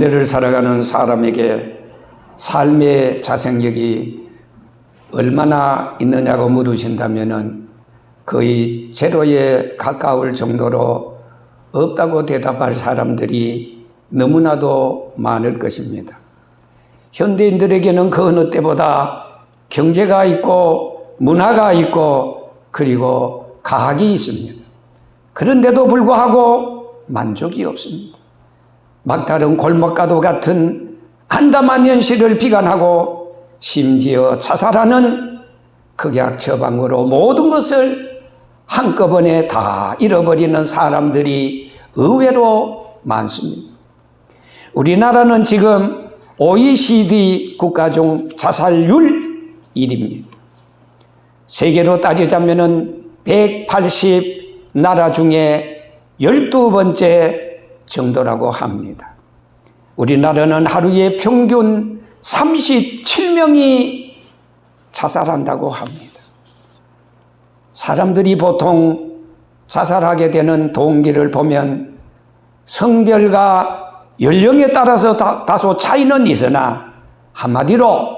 현대를 살아가는 사람에게 삶의 자생력이 얼마나 있느냐고 물으신다면은 거의 제로에 가까울 정도로 없다고 대답할 사람들이 너무나도 많을 것입니다. 현대인들에게는 그 어느 때보다 경제가 있고 문화가 있고 그리고 과학이 있습니다. 그런데도 불구하고 만족이 없습니다. 막다른 골목가도 같은 안담한 현실을 비관하고 심지어 자살하는 극약 처방으로 모든 것을 한꺼번에 다 잃어버리는 사람들이 의외로 많습니다. 우리나라는 지금 OECD 국가 중 자살률 1위입니다. 세계로 따지자면 180 나라 중에 12번째 정도라고 합니다. 우리나라는 하루에 평균 37명이 자살한다고 합니다. 사람들이 보통 자살하게 되는 동기를 보면 성별과 연령에 따라서 다소 차이는 있으나 한마디로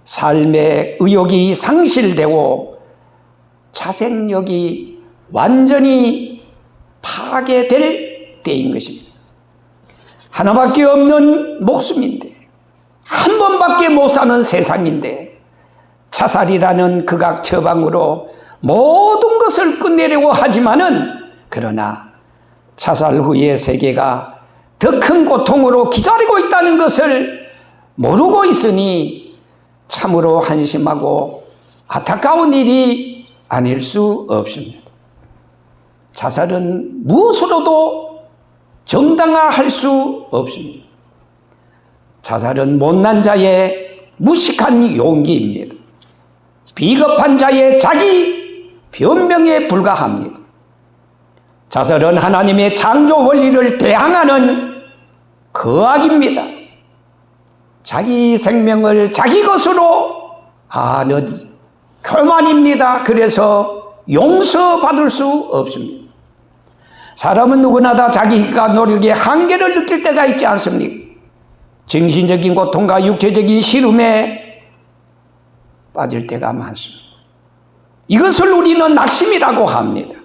삶의 의욕이 상실되고 자생력이 완전히 파괴될 때인 것입니다. 하나밖에 없는 목숨인데, 한 번밖에 못 사는 세상인데 자살이라는 극악 처방으로 모든 것을 끝내려고 하지만은 그러나 자살 후의 세계가 더 큰 고통으로 기다리고 있다는 것을 모르고 있으니 참으로 한심하고 안타까운 일이 아닐 수 없습니다. 자살은 무엇으로도 정당화할 수 없습니다. 자살은 못난 자의 무식한 용기입니다. 비겁한 자의 자기 변명에 불과합니다. 자살은 하나님의 창조 원리를 대항하는 거악입니다. 자기 생명을 자기 것으로 아는 교만입니다. 그래서 용서받을 수 없습니다. 사람은 누구나 다 자기 힘과 노력의 한계를 느낄 때가 있지 않습니까? 정신적인 고통과 육체적인 시름에 빠질 때가 많습니다. 이것을 우리는 낙심이라고 합니다.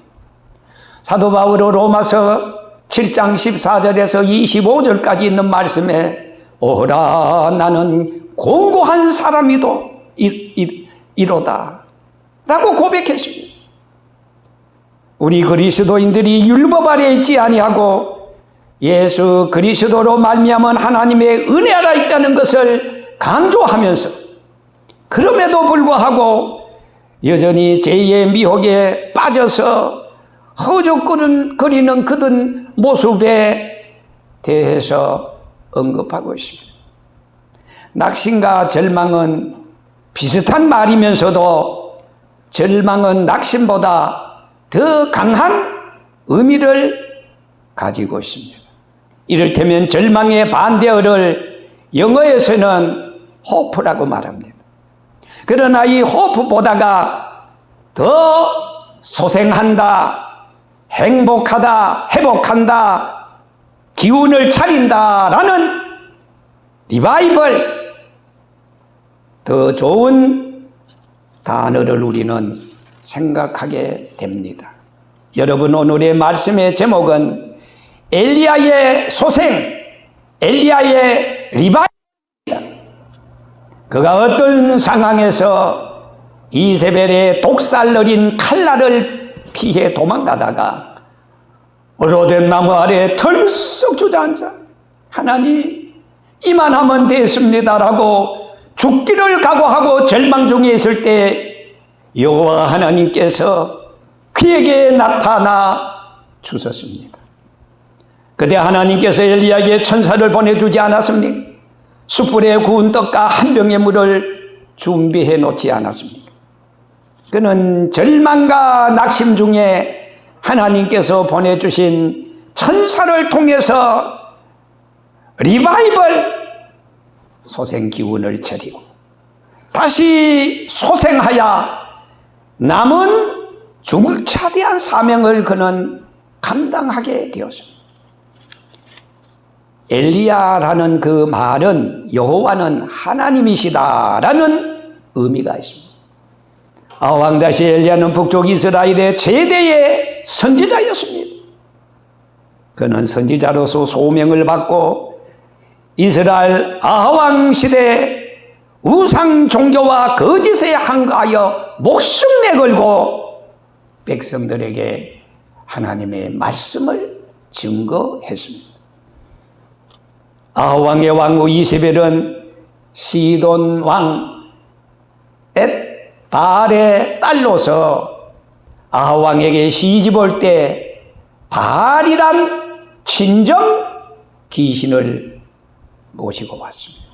사도 바울은 로마서 7장 14절에서 25절까지 있는 말씀에 오라 나는 공고한 사람이로다 라고 고백했습니다. 우리 그리스도인들이 율법 아래에 있지 아니하고 예수 그리스도로 말미암은 하나님의 은혜 아래 있다는 것을 강조하면서 그럼에도 불구하고 여전히 죄의 미혹에 빠져서 허죽거리는 그들 모습에 대해서 언급하고 있습니다. 낙심과 절망은 비슷한 말이면서도 절망은 낙심보다 더 강한 의미를 가지고 있습니다. 이를테면 절망의 반대어를 영어에서는 hope라고 말합니다. 그러나 이 hope보다가 더 소생한다, 행복하다, 회복한다, 기운을 차린다라는 리바이벌, 더 좋은 단어를 우리는 생각하게 됩니다. 여러분, 오늘의 말씀의 제목은 엘리야의 소생, 엘리야의 리바이벌입니다. 그가 어떤 상황에서 이세벨의 독살러린 칼날을 피해 도망가다가 로뎀 나무 아래 털썩 주저앉아 하나님 이만하면 됐습니다라고 죽기를 각오하고 절망 중에 있을 때 여호와 하나님께서 그에게 나타나 주셨습니다. 그때 하나님께서 엘리야에게 천사를 보내주지 않았습니까? 숯불에 구운 떡과 한 병의 물을 준비해 놓지 않았습니까? 그는 절망과 낙심 중에 하나님께서 보내주신 천사를 통해서 리바이벌 소생 기운을 차리고 다시 소생하여 남은 중차대한 사명을 그는 감당하게 되었습니다. 엘리야라는 그 말은 여호와는 하나님이시다라는 의미가 있습니다. 아왕 다시 엘리야는 북쪽 이스라엘의 최대의 선지자였습니다. 그는 선지자로서 소명을 받고 이스라엘 아왕 시대 우상 종교와 거짓에 항거하여 목숨 내걸고 백성들에게 하나님의 말씀을 증거했습니다. 아왕의 왕후 이세벨은 시돈 왕 엣바알의 딸로서 아왕에게 시집 올 때 바알이란 친정 귀신을 모시고 왔습니다.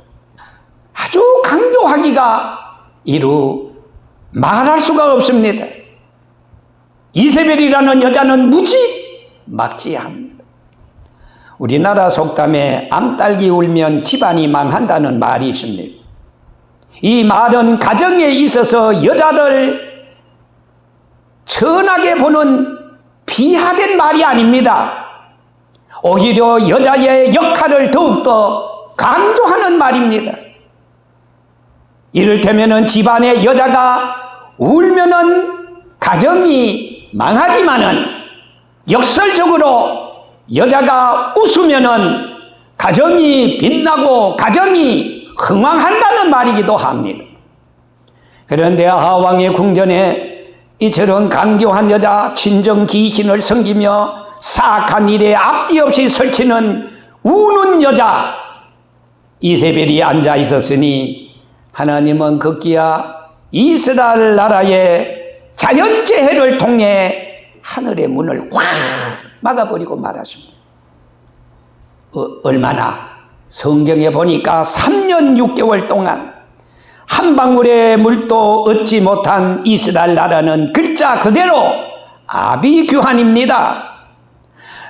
아주 강조하기가 이루 말할 수가 없습니다. 이세벨이라는 여자는 무지 막지합니다. 우리나라 속담에 암딸기 울면 집안이 망한다는 말이 있습니다. 이 말은 가정에 있어서 여자를 천하게 보는 비하된 말이 아닙니다. 오히려 여자의 역할을 더욱더 강조하는 말입니다. 이를테면은 집안에 여자가 울면은 가정이 망하지만은 역설적으로 여자가 웃으면은 가정이 빛나고 가정이 흥왕한다는 말이기도 합니다. 그런데 아왕의 궁전에 이처럼 강교한 여자 친정 귀신을 섬기며 사악한 일에 앞뒤 없이 설치는 우는 여자 이세벨이 앉아 있었으니 하나님은 급기야 이스라엘 나라의 자연재해를 통해 하늘의 문을 확 막아버리고 말았습니다. 얼마나? 성경에 보니까 3년 6개월 동안 한 방울의 물도 얻지 못한 이스라엘 나라는 글자 그대로 아비규환입니다.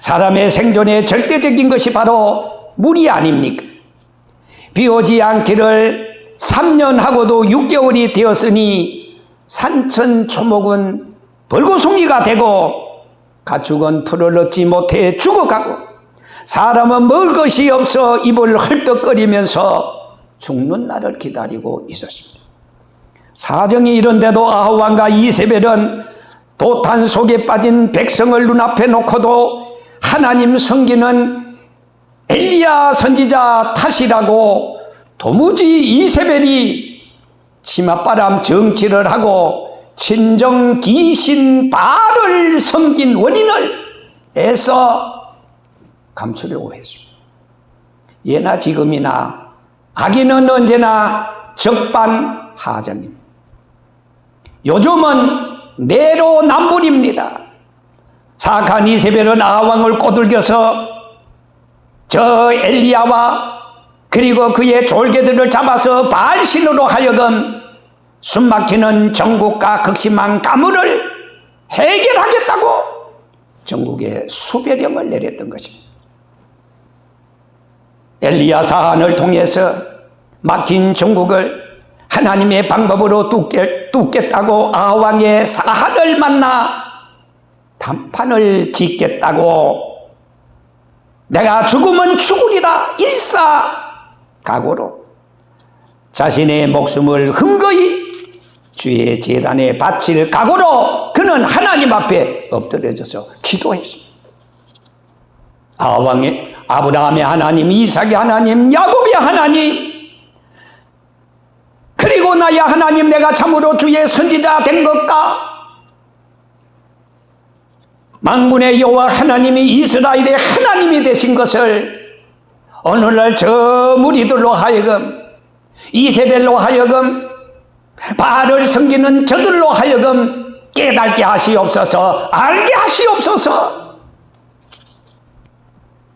사람의 생존에 절대적인 것이 바로 물이 아닙니까? 비 오지 않기를 3년하고도 6개월이 되었으니 산천초목은 벌거숭이가 되고 가축은 풀을 얻지 못해 죽어가고 사람은 먹을 것이 없어 입을 헐떡거리면서 죽는 날을 기다리고 있었습니다. 사정이 이런데도 아하왕과 이세벨은 도탄 속에 빠진 백성을 눈앞에 놓고도 하나님 섬기는 엘리야 선지자 탓이라고 도무지 이세벨이 치맛바람 정치를 하고 친정 귀신 바알을 섬긴 원인을 애써 감추려고 했습니다. 예나 지금이나 악인은 언제나 적반하장입니다. 요즘은 내로남불입니다. 사악한 이세벨은 아왕을 꼬들겨서 저 엘리야와 그리고 그의 졸개들을 잡아서 바알신으로 하여금 숨막히는 전국과 극심한 가물을 해결하겠다고 전국에 수배령을 내렸던 것입니다. 엘리야 사안을 통해서 막힌 전국을 하나님의 방법으로 뚫겠다고 아왕의 사한을 만나 단판을 짓겠다고 내가 죽으면 죽으리라 일사각오로 자신의 목숨을 흠거이 주의 제단에 바칠 각오로 그는 하나님 앞에 엎드려져서 기도했습니다. 아왕의 아브라함의 하나님, 이삭의 하나님, 야곱의 하나님, 그리고 나의 하나님, 내가 참으로 주의 선지자 된 것과 만군의 여호와 하나님이 이스라엘의 하나님이 되신 것을 오늘날 저 무리들로 하여금 이세벨로 하여금 바알을 섬기는 저들로 하여금 깨닫게 하시옵소서, 알게 하시옵소서.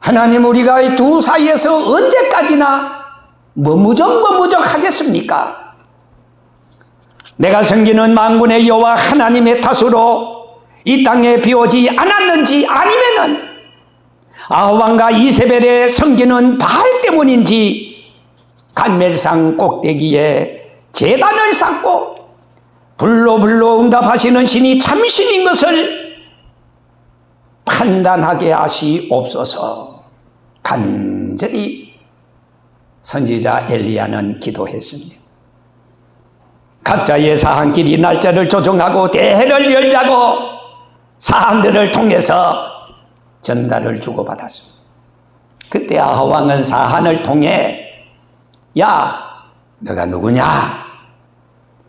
하나님, 우리가 이 두 사이에서 언제까지나 머무적 하겠습니까? 내가 섬기는 만군의 여호와 하나님의 탓으로 이 땅에 비오지 않았는지 아니면은 아왕과 이세벨의 섬기는 바알 때문인지 갈멜산 꼭대기에 제단을 쌓고 불로 응답하시는 신이 참신인 것을 판단하게 하시옵소서. 간절히 간절히 선지자 엘리야는 기도했습니다. 각자의 사한끼리 날짜를 조정하고 대회를 열자고 사한들을 통해서 전달을 주고받았습니다. 그때 아하왕은 사한을 통해 야, 너가 누구냐?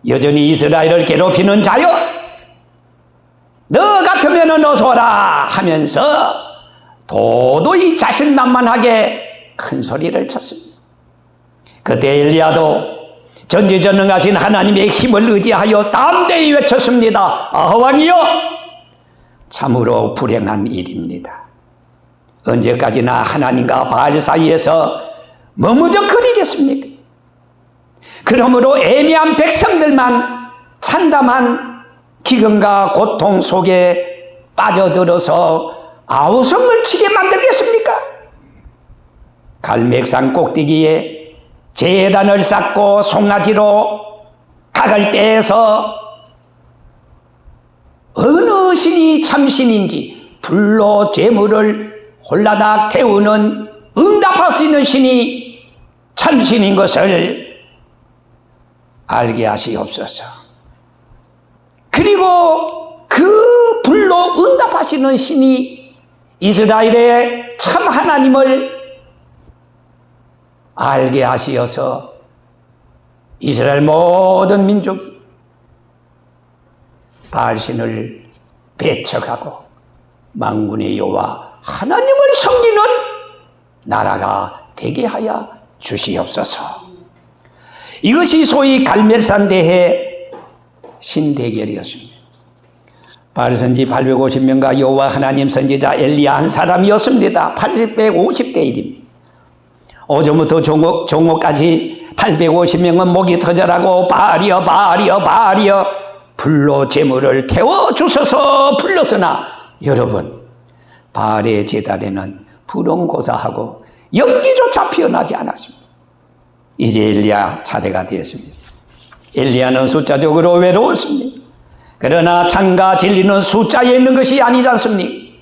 여전히 이스라엘을 괴롭히는 자여? 너 같으면 어서 오라 하면서 도도히 자신만만하게 큰 소리를 쳤습니다. 그때 엘리야도 전지전능하신 하나님의 힘을 의지하여 담대히 외쳤습니다. 아하왕이여, 참으로 불행한 일입니다. 언제까지나 하나님과 바알 사이에서 머무적거리겠습니까? 그러므로 애매한 백성들만 참담한 기근과 고통 속에 빠져들어서 아우성을 치게 만들겠습니까? 갈멜산 꼭대기에 제단을 쌓고 송아지로 각을 떼서 어느 신이 참신인지 불로 재물을 홀라닥 태우는 응답할 수 있는 신이 참신인 것을 알게 하시옵소서. 그리고 그 불로 응답하시는 신이 이스라엘의 참 하나님을 알게 하시어서 이스라엘 모든 민족이 바알신을 배척하고 만군의 여호와 하나님을 섬기는 나라가 되게 하여 주시옵소서. 이것이 소위 갈멜산 대회 신대결이었습니다. 바알 선지 850명과 여호와 하나님 선지자 엘리야 한 사람이었습니다. 850대 1입니다. 오전부터 종오까지 850명은 목이 터져라고 바알이여 바알이여 바알이여 불로 제물을 태워주셔서 불렀으나 여러분, 바알의 제단에는 불은 고사하고 연기조차 피어나지 않았습니다. 이제 엘리야 차례가 되었습니다. 엘리야는 숫자적으로 외로웠습니다. 그러나 창과 진리는 숫자에 있는 것이 아니지 않습니까?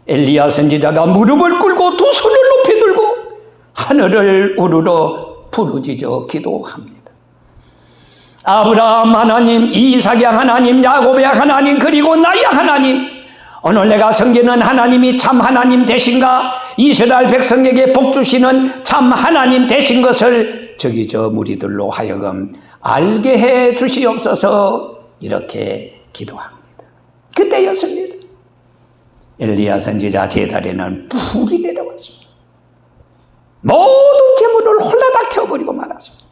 엘리야 선지자가 무릎을 꿇고 두 손을 높이 들고 하늘을 우러러 부르짖어 기도합니다. 아브라함 하나님, 이삭의 하나님, 야곱의 하나님, 그리고 나의 하나님, 오늘 내가 섬기는 하나님이 참 하나님 되신가? 이스라엘 백성에게 복 주시는 참 하나님 되신 것을 저기 저 무리들로 하여금 알게 해 주시옵소서. 이렇게 기도합니다. 그때였습니다. 엘리야 선지자 제단에는 불이 내려왔습니다. 모든 재물을 홀라닥 태워버리고 말았습니다.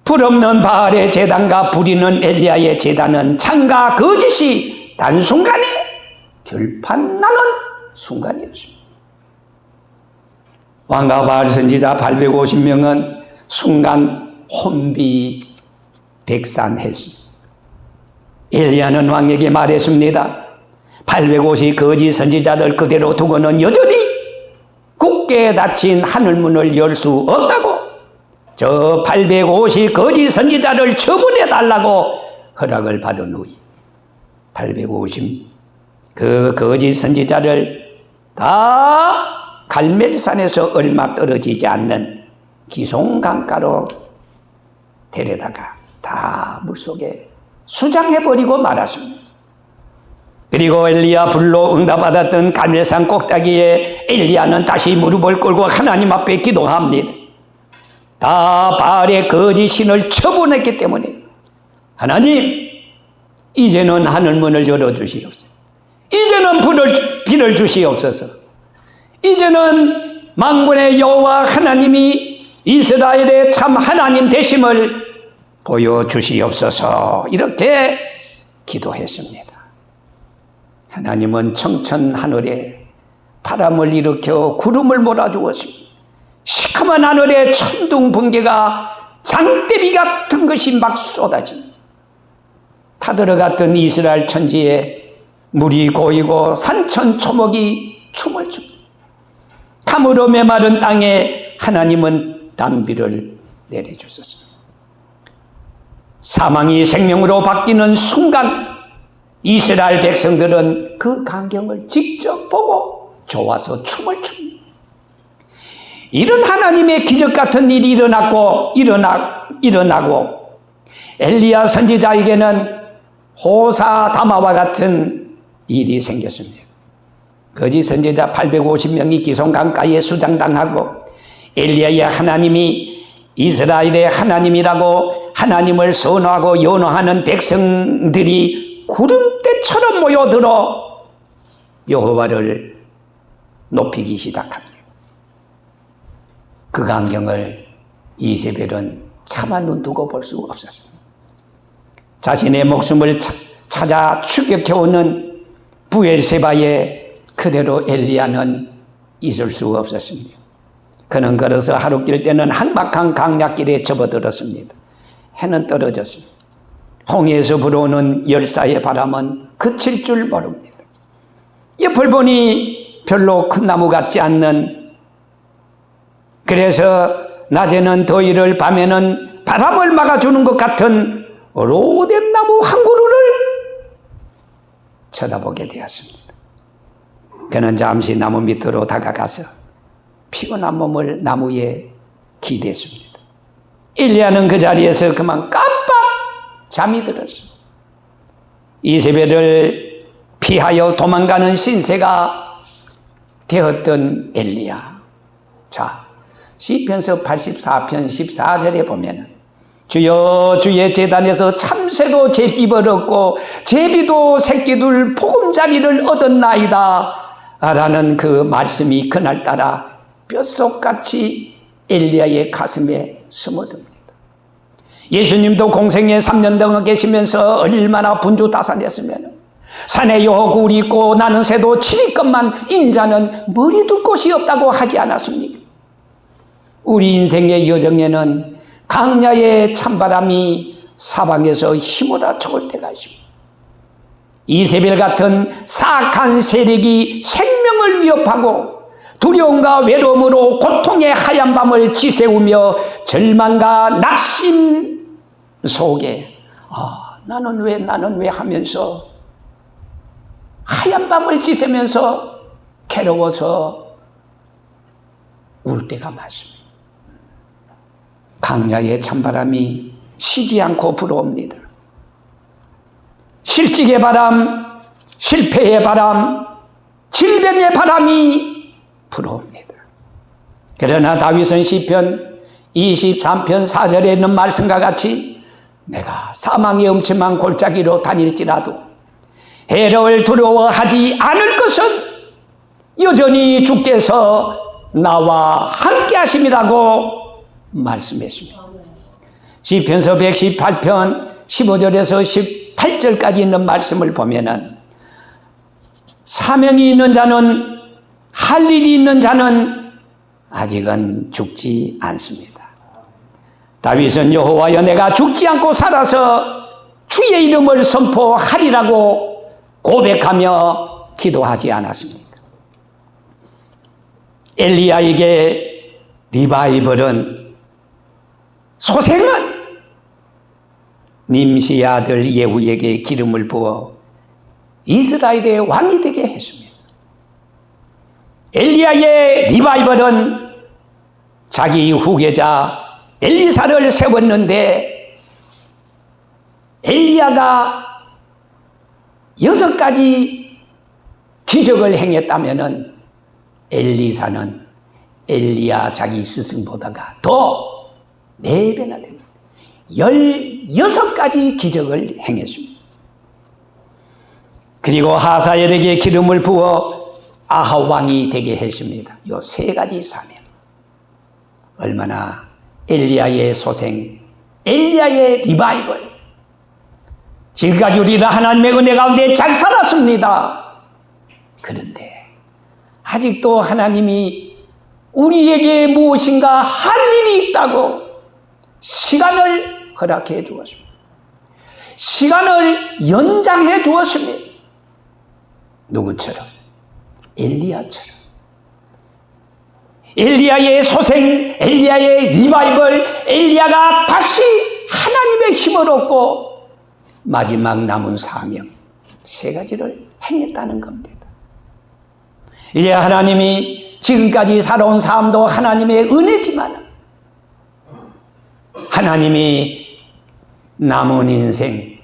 불 없는 바알의 제단과 불 있는 엘리야의 제단은 창과 거짓이 단순간에 결판나는 순간이었습니다. 왕과 바알 선지자 850명은 순간 혼비백산했습니다. 엘리야는 왕에게 말했습니다. 850 거짓 선지자들 그대로 두고는 여전히 굳게 닫힌 하늘문을 열 수 없다고, 저 850 거짓 선지자를 처분해달라고 허락을 받은 후에 850 그 거짓 선지자를 다 갈멜산에서 얼마 떨어지지 않는 기송강가로 데려다가 다 물속에 수장해버리고 말았습니다. 그리고 엘리야 불로 응답받았던 갈멜산 꼭대기에 엘리야는 다시 무릎을 꿇고 하나님 앞에 기도합니다. 다 바알의 거짓 신을 처분했기 때문에 하나님, 이제는 하늘문을 열어주시옵소서. 이제는 비를 주시옵소서. 이제는 만군의 여호와 하나님이 이스라엘의 참 하나님 되심을 보여주시옵소서. 이렇게 기도했습니다. 하나님은 청천 하늘에 바람을 일으켜 구름을 몰아주었습니다. 시커먼 하늘에 천둥 번개가 장대비 같은 것이 막 쏟아집니다. 타들어갔던 이스라엘 천지에 물이 고이고 산천 초목이 춤을 춥니다. 탐으로 메마른 땅에 하나님은 단비를 내려주셨습니다. 사망이 생명으로 바뀌는 순간 이스라엘 백성들은 그 광경을 직접 보고 좋아서 춤을 춥니다. 이런 하나님의 기적 같은 일이 일어나고 엘리야 선지자에게는 호사다마와 같은 일이 생겼습니다. 거짓 선지자 850명이 기손 강가에 수장당하고 엘리야의 하나님이 이스라엘의 하나님이라고 하나님을 선호하고 연호하는 백성들이 구름대처럼 모여들어 여호와를 높이기 시작합니다. 그 광경을 이세벨은 차마 눈두고 볼 수 없었습니다. 자신의 목숨을 찾아 추격해오는 부엘세바에 그대로 엘리야는 있을 수 없었습니다. 그는 걸어서 하루 길 때는 한박한 강약길에 접어들었습니다. 해는 떨어졌습니다. 홍해에서 불어오는 열사의 바람은 그칠 줄 모릅니다. 옆을 보니 별로 큰 나무 같지 않는, 그래서 낮에는 더위를 밤에는 바람을 막아주는 것 같은 로뎀나무 한 그루를 쳐다보게 되었습니다. 그는 잠시 나무 밑으로 다가가서 피곤한 몸을 나무에 기댔습니다. 엘리야는 그 자리에서 그만 깜빡 잠이 들었습니다. 이세벨을 피하여 도망가는 신세가 되었던 엘리야. 자, 시편서 84편 14절에 보면은 주여 주의 제단에서 참새도 제집을 얻고 제비도 새끼들 보금자리를 얻었나이다 라는 그 말씀이 그날따라 뼛속같이 엘리야의 가슴에 스며듭니다. 예수님도 공생에 3년 동안 계시면서 얼마나 분주다산했으면 산에 여호굴이 있고 나는 새도 치리것만 인자는 머리 둘 곳이 없다고 하지 않았습니까? 우리 인생의 여정에는 강야의 찬바람이 사방에서 휘몰아 쳐올 때가 있습니다. 이세벨 같은 사악한 세력이 생명을 위협하고 두려움과 외로움으로 고통의 하얀 밤을 지새우며 절망과 낙심 속에 나는 왜 하면서 하얀 밤을 지새면서 괴로워서 울 때가 많습니다. 강야의 찬바람이 쉬지 않고 불어옵니다. 실직의 바람, 실패의 바람, 질병의 바람이 불어옵니다. 그러나 다윗은 시편 23편 4절에 있는 말씀과 같이 내가 사망의 음침한 골짜기로 다닐지라도 해를 두려워하지 않을 것은 여전히 주께서 나와 함께 하심이라고 말씀했습니다. 시편서 118편 15절에서 18절까지 있는 말씀을 보면은 사명이 있는 자는, 할 일이 있는 자는 아직은 죽지 않습니다. 다윗은 여호와여 내가 죽지 않고 살아서 주의 이름을 선포하리라고 고백하며 기도하지 않았습니까? 엘리야에게 리바이벌은, 소생은 nim시의 아들 예후에게 기름을 부어 이스라엘의 왕이 되게 했습니다. 엘리야의 리바이벌은 자기 후계자 엘리사를 세웠는데 엘리야가 6가지 기적을 행했다면은 엘리사는 엘리야 자기 스승보다가 더 4배나 됩니다. 16가지 기적을 행했습니다. 그리고 하사엘에게 기름을 부어 아합 왕이 되게 했습니다. 이 3가지 사명. 얼마나 엘리야의 소생, 엘리야의 리바이벌. 지금까지 우리는 하나님의 은혜 가운데 잘 살았습니다. 그런데 아직도 하나님이 우리에게 무엇인가 할 일이 있다고 시간을 허락해 주었습니다. 시간을 연장해 주었습니다. 누구처럼? 엘리야처럼. 엘리야의 소생, 엘리야의 리바이벌, 엘리야가 다시 하나님의 힘을 얻고 마지막 남은 사명 3가지를 행했다는 겁니다. 이제 하나님이 지금까지 살아온 삶도 하나님의 은혜지만 하나님이 남은 인생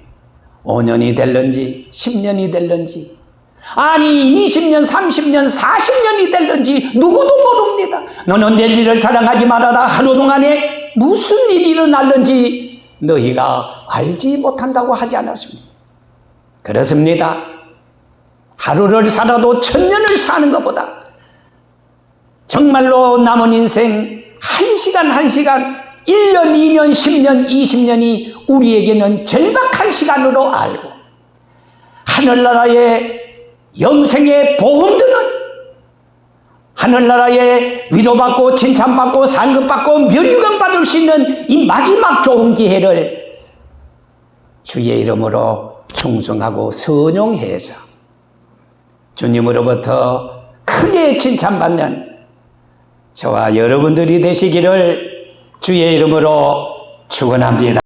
5년이 될런지 10년이 될런지 아니 20년 30년 40년이 될런지 누구도 모릅니다. 너는 내 일을 자랑하지 말아라. 하루 동안에 무슨 일이 일어날는지 너희가 알지 못한다고 하지 않았습니다. 그렇습니다. 하루를 살아도 1000년을 사는 것보다 정말로 남은 인생 1시간 1시간 1년 2년 10년 20년이 우리에게는 절박한 시간으로 알고 하늘나라의 영생의 보험들은 하늘나라에 위로받고 칭찬받고 상급받고 면류관 받을 수 있는 이 마지막 좋은 기회를 주의 이름으로 충성하고 선용해서 주님으로부터 크게 칭찬받는 저와 여러분들이 되시기를 주의 이름으로 축원합니다.